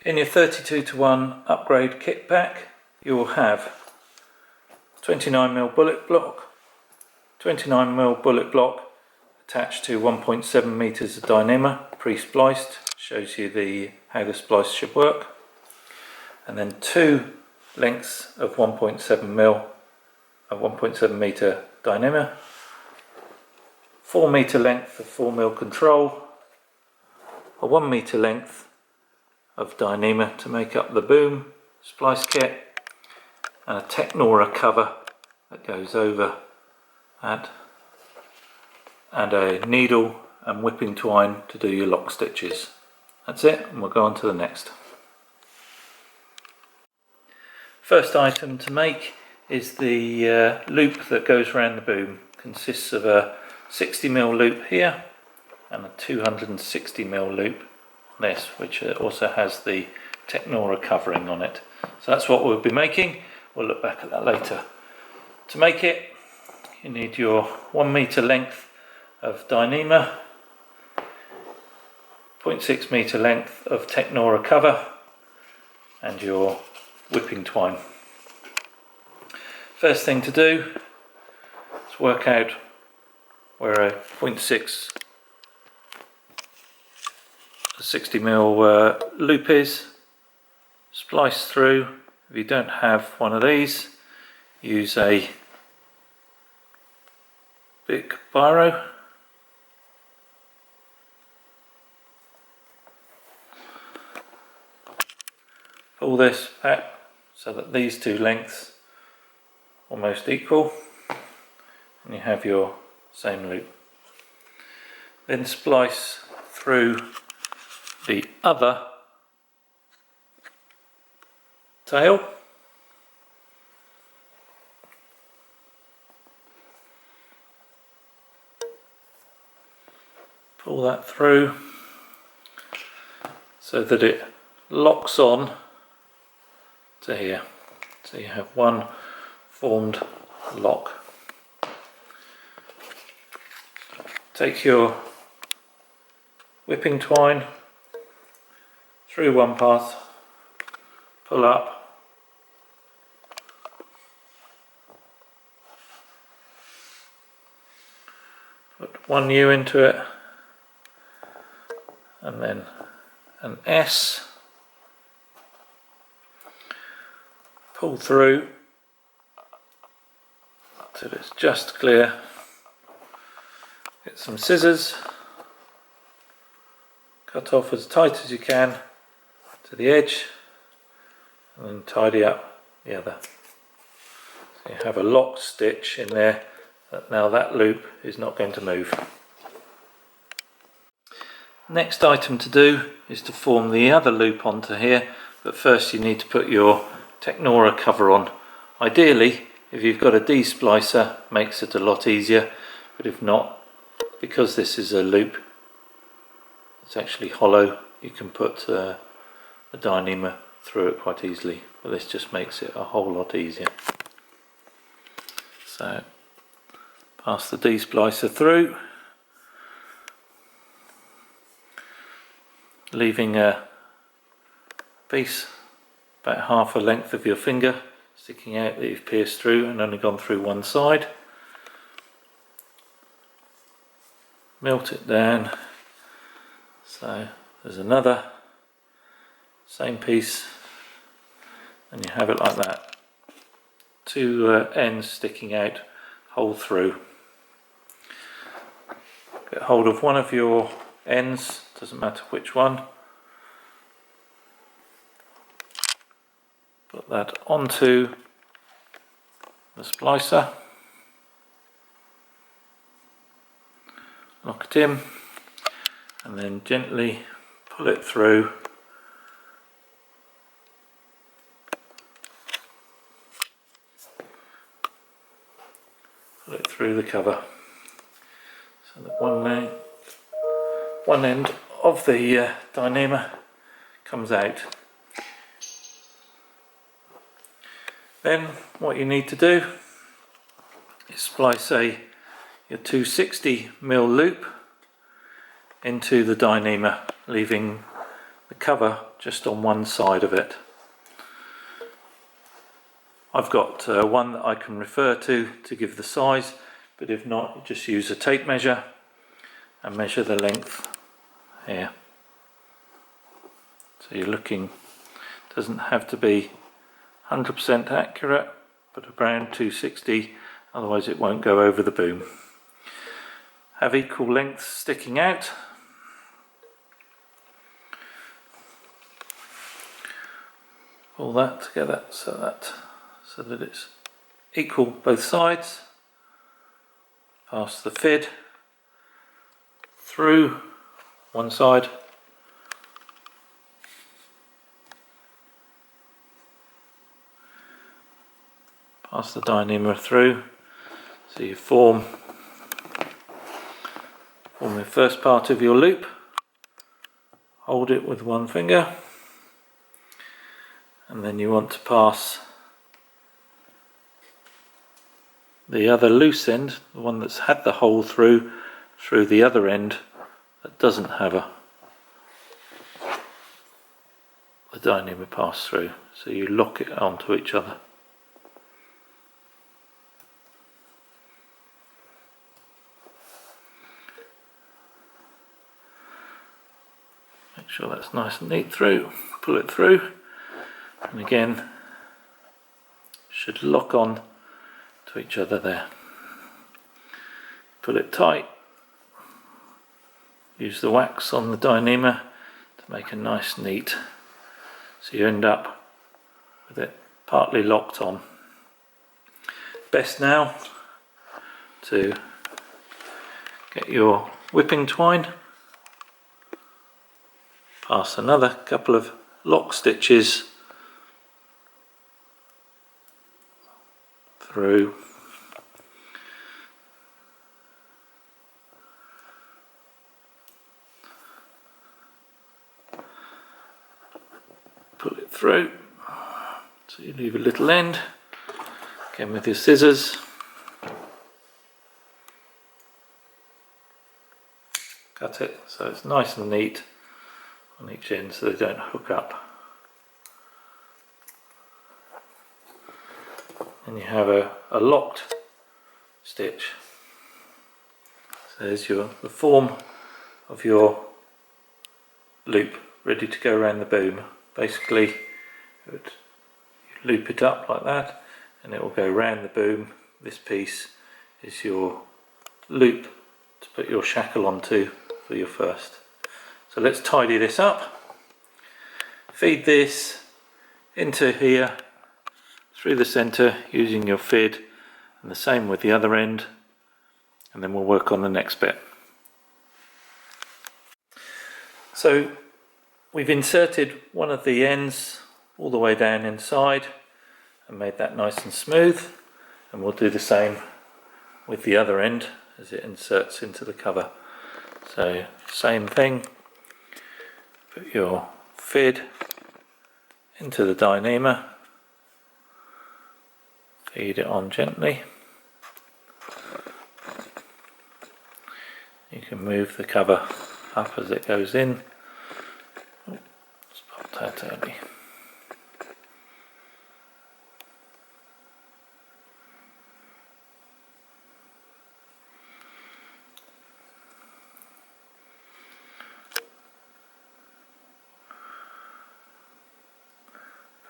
In your 32:1 upgrade kit pack, you will have 29mm bullet block, 29mm bullet block attached to 1.7 meters of Dyneema, pre-spliced, shows you how the splice should work, and then 2 lengths of 1.7 meter Dyneema, 4 meter length of 4mm control, a 1 meter length of Dyneema to make up the boom splice kit, and a Technora cover that goes over that, and a needle and whipping twine to do your lock stitches. That's it, and we'll go on to the next. First item to make is the loop that goes around the boom. Consists of a 60mm loop here and a 260mm loop on this, which also has the Technora covering on it. So that's what we'll be making. We'll look back at that later. To make it, you need your 1 meter length of Dyneema, 0.6 meter length of Technora cover, and your whipping twine. First thing to do is work out where a 0.6 60mm loop is. Splice through. If you don't have one of these, use a big biro. Pull this back so that these two lengths are almost equal, and you have your same loop. Then splice through the other tail. Pull that through so that it locks on to here. So you have one formed lock. Take your whipping twine through one pass, pull up, put one U into it, and then an S, pull through till it's just clear. Get some scissors, cut off as tight as you can to the edge, and then tidy up the other. So you have a lock stitch in there. Now that loop is not going to move. Next item to do is to form the other loop onto here, but first you need to put your Technora cover on. Ideally, if you've got a D-splicer, makes it a lot easier, but if not, because this is a loop, it's actually hollow, you can put a Dyneema through it quite easily, but this just makes it a whole lot easier. So pass the D-splicer through, leaving a piece about half a length of your finger sticking out that you've pierced through and only gone through one side. Melt it down, so there's another same piece, and you have it like that. Two ends sticking out, hole through. Get hold of one of your ends, doesn't matter which one. Put that onto the splicer. Lock it in, and then gently pull it through. Pull it through the cover so that one end of the Dyneema comes out. Then what you need to do is splice your 260mm loop into the Dyneema, leaving the cover just on one side of it. I've got one that I can refer to give the size, but if not, just use a tape measure and measure the length here. So you're looking, doesn't have to be 100% accurate, but around 260, otherwise it won't go over the boom. Have equal lengths sticking out. Pull that together so that it's equal both sides. Pass the fid through one side. Pass the dynamometer through, so you form the first part of your loop. Hold it with one finger, and then you want to pass the other loose end, the one that's had the hole through the other end that doesn't have the dynamometer pass through, so you lock it onto each other. Make sure that's nice and neat through, pull it through, and again should lock on to each other there. Pull it tight, use the wax on the dynamometer to make a nice neat, so you end up with it partly locked on. Best now to get your whipping twine, pass another couple of lock stitches through, pull it through, so you leave a little end, again with your scissors, cut it so it's nice and neat on each end so they don't hook up. And you have a locked stitch. So there's the form of your loop ready to go around the boom. Basically you loop it up like that and it will go round the boom. This piece is your loop to put your shackle onto for your first. So let's tidy this up. Feed this into here through the centre using your fid, and the same with the other end, and then we'll work on the next bit. So we've inserted one of the ends all the way down inside and made that nice and smooth, and we'll do the same with the other end as it inserts into the cover. So same thing, put your fid into the dynamometer, feed it on gently. You can move the cover up as it goes in. Oh, it's popped out early.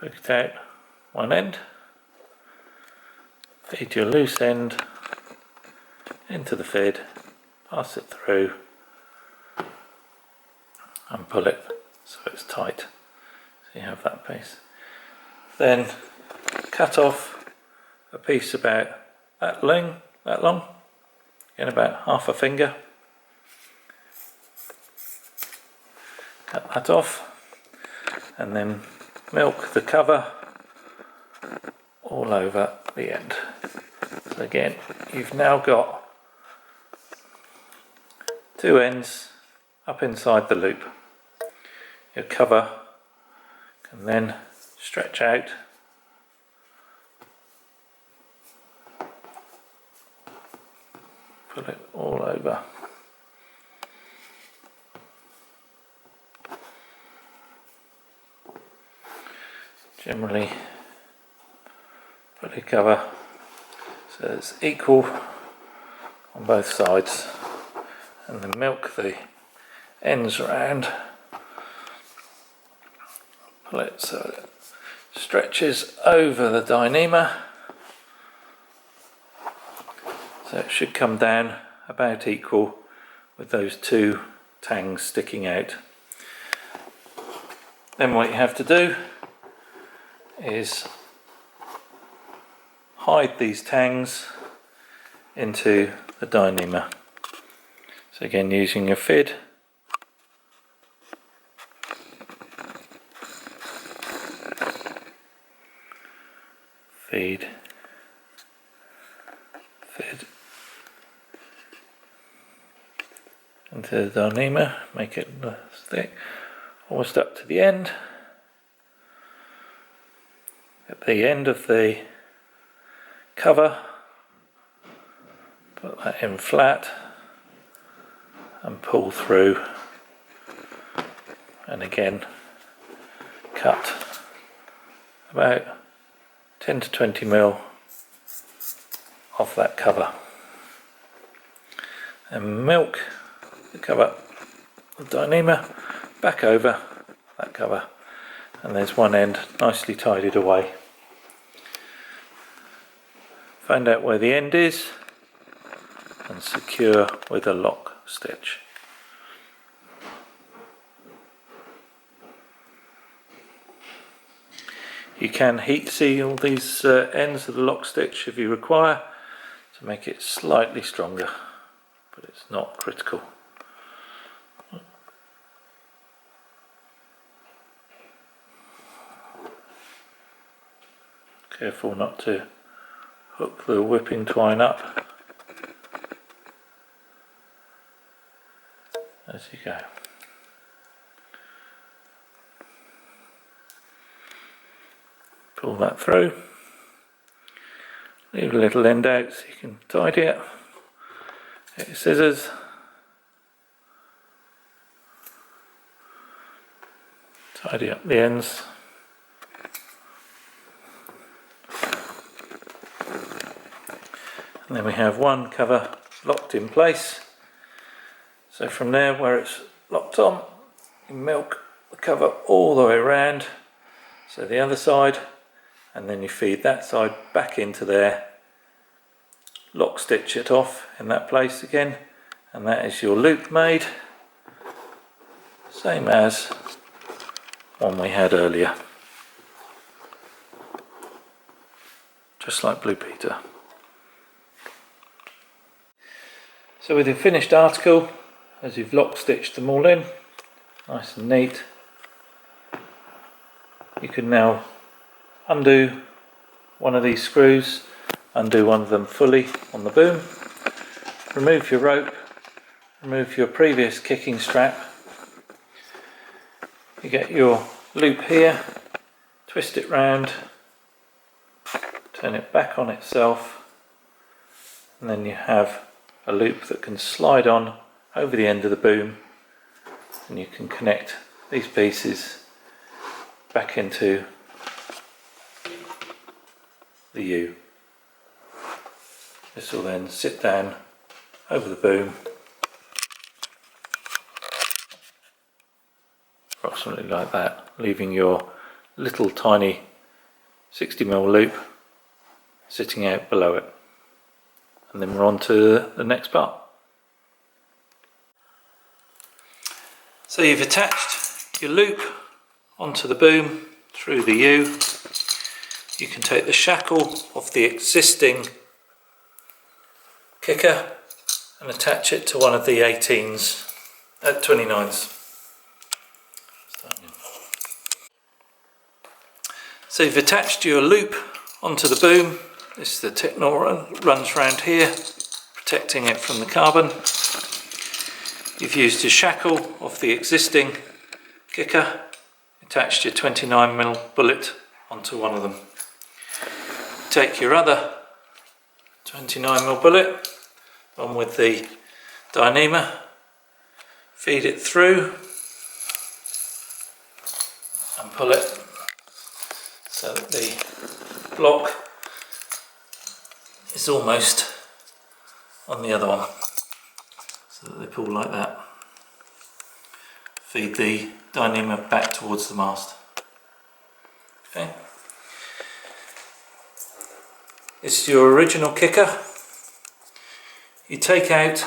Poke it out one end. Feed your loose end into the fid, pass it through and pull it so it's tight, so you have that piece. Then cut off a piece about that long, in about half a finger. Cut that off and then milk the cover all over the end. So again, you've now got two ends up inside the loop. Your cover can then stretch out pull it all over. generally fully cover so it's equal on both sides, and then milk the ends around, pull it so it stretches over the Dyneema, so it should come down about equal with those two tangs sticking out. Then what you have to do is hide these tangs into the Dyneema. So again, using your feed, feed, into the Dyneema, make it thick, almost up to the end. At the end of the cover, put that in flat and pull through, and again cut about 10 to 20 mil off that cover, and milk the cover, the Dyneema back over that cover, and there's one end nicely tidied away. Find out where the end is and secure with a lock stitch. You can heat seal these ends of the lock stitch if you require to make it slightly stronger, but it's not critical. Careful not to hook the whipping twine up as you go. Pull that through, leave a little end out so you can tidy it. Get your scissors, tidy up the ends. And then we have one cover locked in place. So from there, where it's locked on, you milk the cover all the way around, so the other side, and then you feed that side back into there, lock stitch it off in that place again, and that is your loop made, same as one we had earlier, just like Blue Peter. So with your finished article, as you've lock stitched them all in, nice and neat, you can now undo one of these screws, undo one of them fully on the boom, remove your rope, remove your previous kicking strap, you get your loop here, twist it round, turn it back on itself, and then you have a loop that can slide on over the end of the boom, and you can connect these pieces back into the U. This will then sit down over the boom, approximately like that, leaving your little tiny 60mm loop sitting out below it. And then we're on to the next part. So you've attached your loop onto the boom through the U. You can take the shackle off the existing kicker and attach it to one of the 18s at 29s. So you've attached your loop onto the boom. This is the techno runs around here, protecting it from the carbon. You've used a shackle off the existing kicker, attached your 29mm bullet onto one of them. Take your other 29mm bullet, one with the Dyneema, feed it through and pull it so that the block is almost on the other one, so that they pull like that. Feed the dyneema back towards the mast. Okay. This is your original kicker. You take out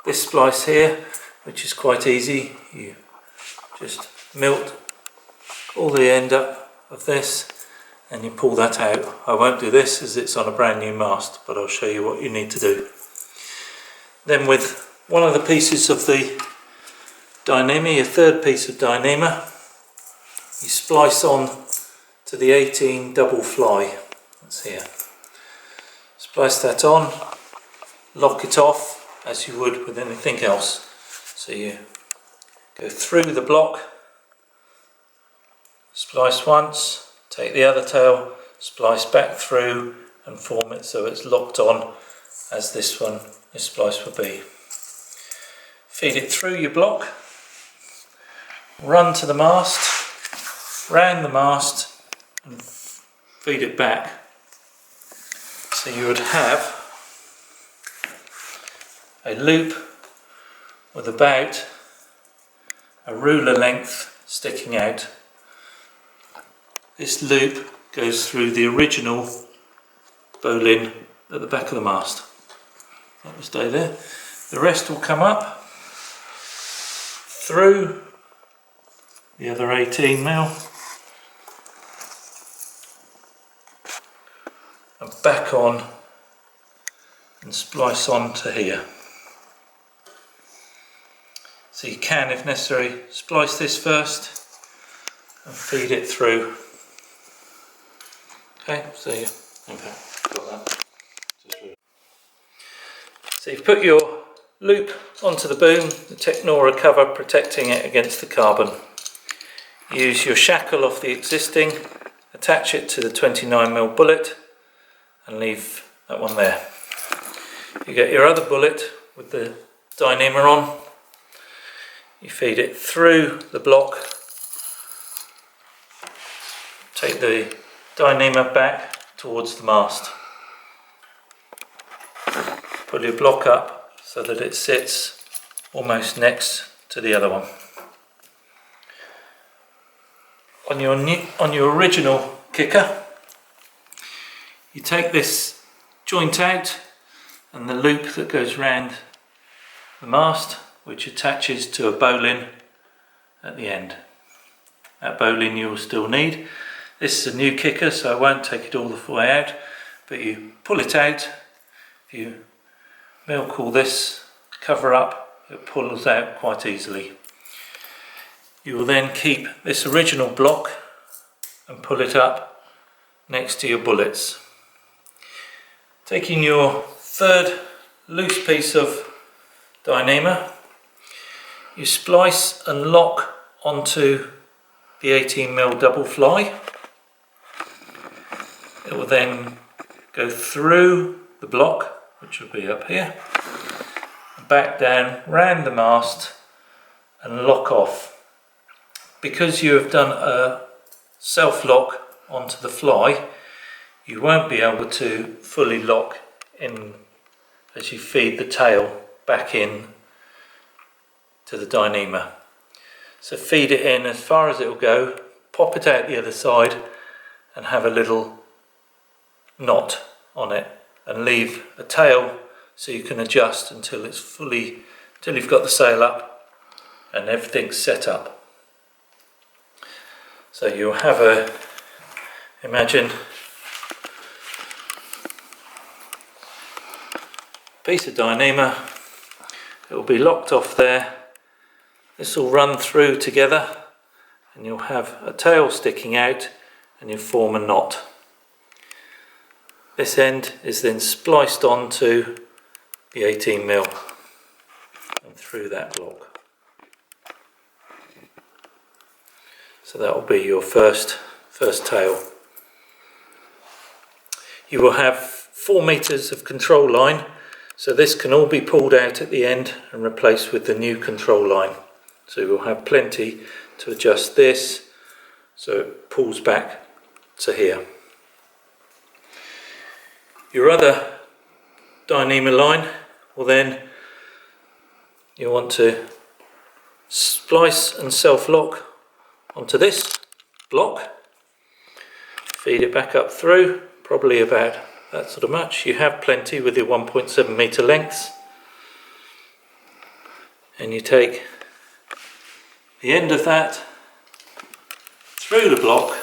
this splice here, which is quite easy. You just melt all the end up of this and you pull that out. I won't do this as it's on a brand new mast, but I'll show you what you need to do. Then with one of the pieces of the dyneema, your third piece of dyneema, you splice on to the 18 double fly that's here. Splice that on, lock it off as you would with anything else. So you go through the block, splice once, take the other tail, splice back through and form it so it's locked on as this splice will be. Feed it through your block, run to the mast, round the mast and feed it back. So you would have a loop with about a ruler length sticking out. This loop goes through the original bowline at the back of the mast. That will stay there. The rest will come up through the other 18 mil and back on and splice on to here. So you can, if necessary, splice this first and feed it through. Okay, so got that. So you've put your loop onto the boom, the Technora cover protecting it against the carbon. Use your shackle off the existing, attach it to the 29mm bullet and leave that one there. You get your other bullet with the dyneema on, you feed it through the block, take the dyneema back towards the mast. Pull your block up so that it sits almost next to the other one. On your original kicker, you take this joint out and the loop that goes round the mast, which attaches to a bowline at the end. That bowline you will still need. This is a new kicker, so I won't take it all the way out, but you pull it out. If you milk all this cover up, it pulls out quite easily. You will then keep this original block and pull it up next to your bullets. Taking your third loose piece of dyneema, you splice and lock onto the 18mm double fly. It will then go through the block, which will be up here, back down, round the mast and lock off. Because you have done a self-lock onto the fly, you won't be able to fully lock in as you feed the tail back in to the dyneema. So feed it in as far as it will go, pop it out the other side and have a little knot on it and leave a tail so you can adjust until you've got the sail up and everything's set up. So you'll have imagine piece of dyneema, it will be locked off there, this will run through together and you'll have a tail sticking out and you'll form a knot. This end is then spliced onto the 18mm and through that block. So that will be your first tail. You will have 4 meters of control line, so this can all be pulled out at the end and replaced with the new control line. So you'll have plenty to adjust this so it pulls back to here. Your other Dyneema line, well then you want to splice and self-lock onto this block, feed it back up through, probably about that sort of much. You have plenty with your 1.7 metre lengths, and you take the end of that through the block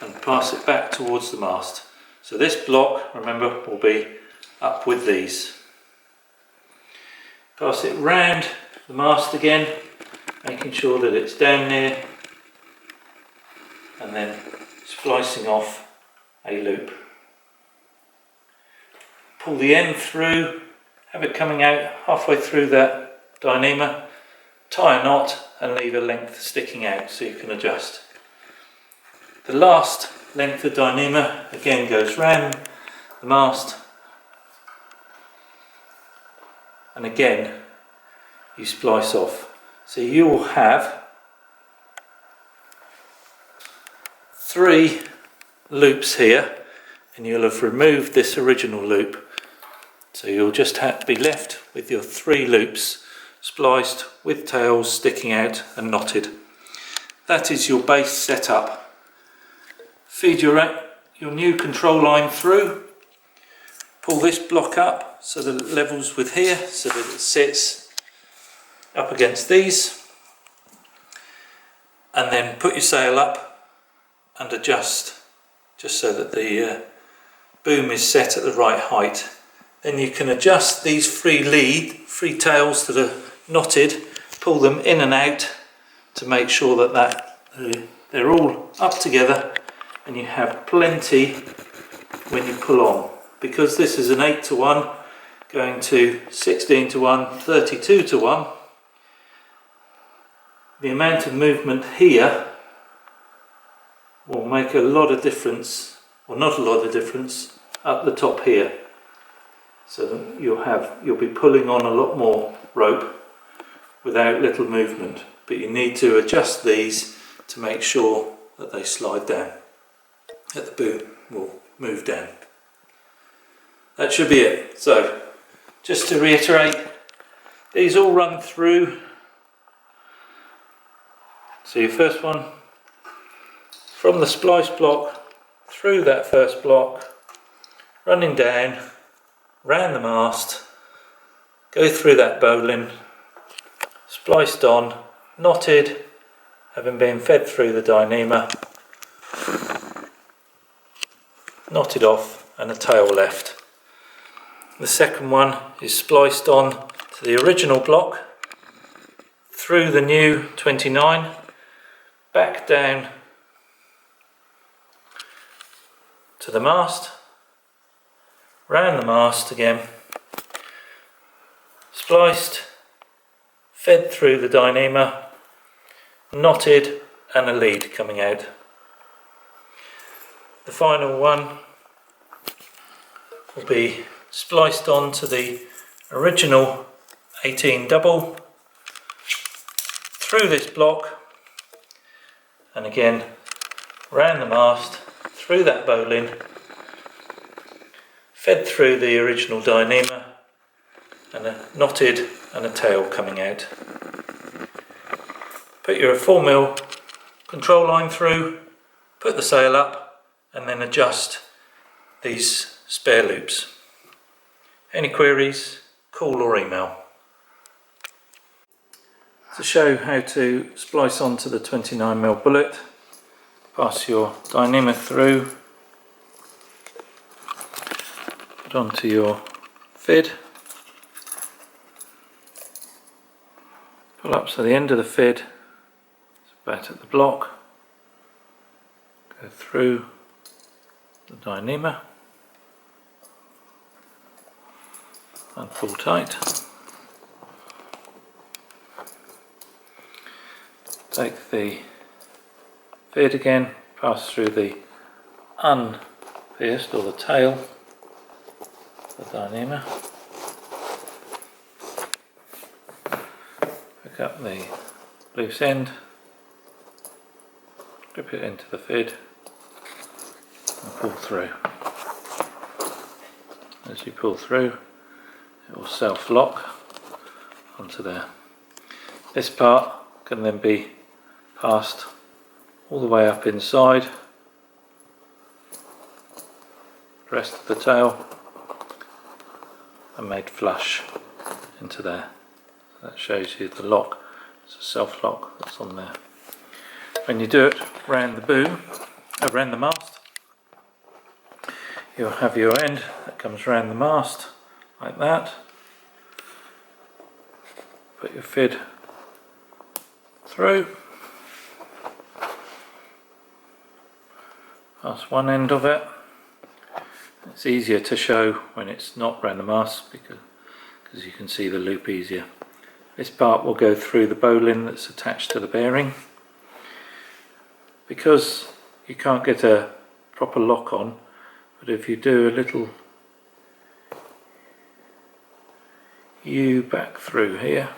and pass it back towards the mast. So this block, remember, will be up with these. Pass it round the mast again, making sure that it's down near, and then splicing off a loop. Pull the end through, have it coming out halfway through that Dyneema, tie a knot and leave a length sticking out so you can adjust. The last length of Dyneema again goes round the mast, and again you splice off. So you will have 3 loops here, and you'll have removed this original loop. So you'll just have to be left with your 3 loops spliced with tails sticking out and knotted. That is your base setup. Feed your new control line through, pull this block up so that it levels with here, so that it sits up against these, and then put your sail up and adjust just so that the boom is set at the right height. Then you can adjust these 3 tails that are knotted, pull them in and out to make sure that they're all up together, and you have plenty when you pull on. Because this is an 8 to 1 going to 16 to 1, 32 to 1, the amount of movement here will make a lot of difference, or not a lot of difference, up the top here. So that you'll be pulling on a lot more rope without little movement, but you need to adjust these to make sure that they slide down, that the boom will move down. That should be it. So just to reiterate, these all run through. So your first one from the splice block through that first block, running down round the mast, go through that bowline, spliced on, knotted, having been fed through the Dyneema, knotted off, and a tail left. The second one is spliced on to the original block, through the new 29, back down to the mast, round the mast again, spliced, fed through the Dyneema, knotted, and a lead coming out. The final one will be spliced on to the original 18 double, through this block, and again round the mast, through that bowline, fed through the original Dyneema, and a knotted and a tail coming out. Put your 4mm control line through, put the sail up, and then adjust these spare loops. Any queries, call or email. To show how to splice onto the 29mm bullet, pass your Dyneema through, put onto your fid, pull up to the end of the fid, it's about at the block, go through the Dyneema and pull tight. Take the fid again, pass through the unpierced, or the tail of the Dyneema, pick up the loose end, Grip it into the fid and pull through. As you pull through, it will self-lock onto there. This part can then be passed all the way up inside, the rest of the tail, and made flush into there. So that shows you the lock. It's a self-lock that's on there. When you do it around the boom, around the mast, you'll have your end that comes around the mast like that. Put your fid through, pass one end of it. It's easier to show when it's not round the mast because you can see the loop easier. This part will go through the bowline that's attached to the bearing. Because you can't get a proper lock on, but if you do a little U back through here,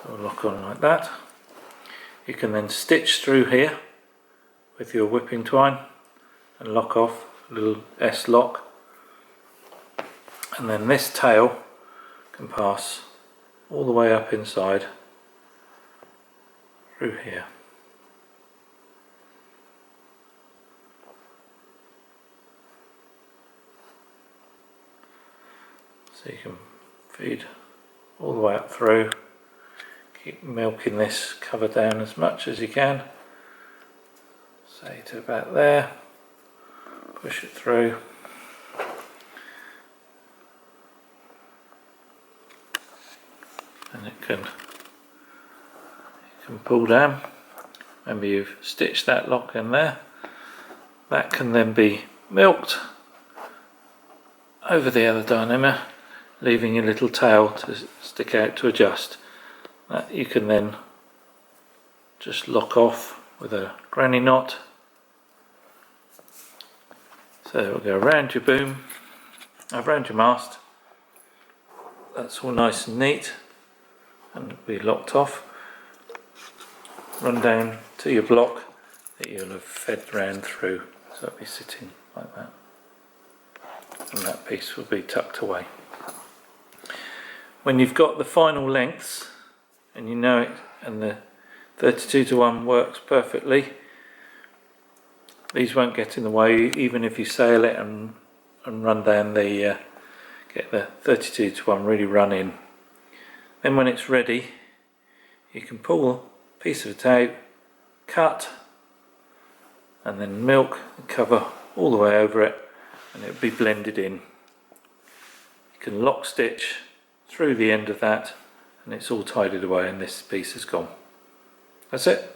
it'll lock on like that. You can then stitch through here with your whipping twine and lock off a little S lock, and then this tail can pass all the way up inside through here. So you can feed all the way up through, keep milking this cover down as much as you can, say to about there, push it through. And it can pull down. Remember, you've stitched that lock in there. That can then be milked over the other dynamometer, leaving your little tail to stick out to adjust. That you can then just lock off with a granny knot. So it will go around your boom, around your mast. That's all nice and neat, and it'll be locked off. Run down to your block that you'll have fed round through, so it'll be sitting like that, and that piece will be tucked away. When you've got the final lengths and you know it, and the 32:1 works perfectly, these won't get in the way even if you sail it and run down the get the 32:1 really run in. Then when it's ready, you can pull a piece of it out, cut, and then milk and cover all the way over it, and it'll be blended in. You can lock stitch through the end of that, and it's all tidied away, and this piece is gone. That's it.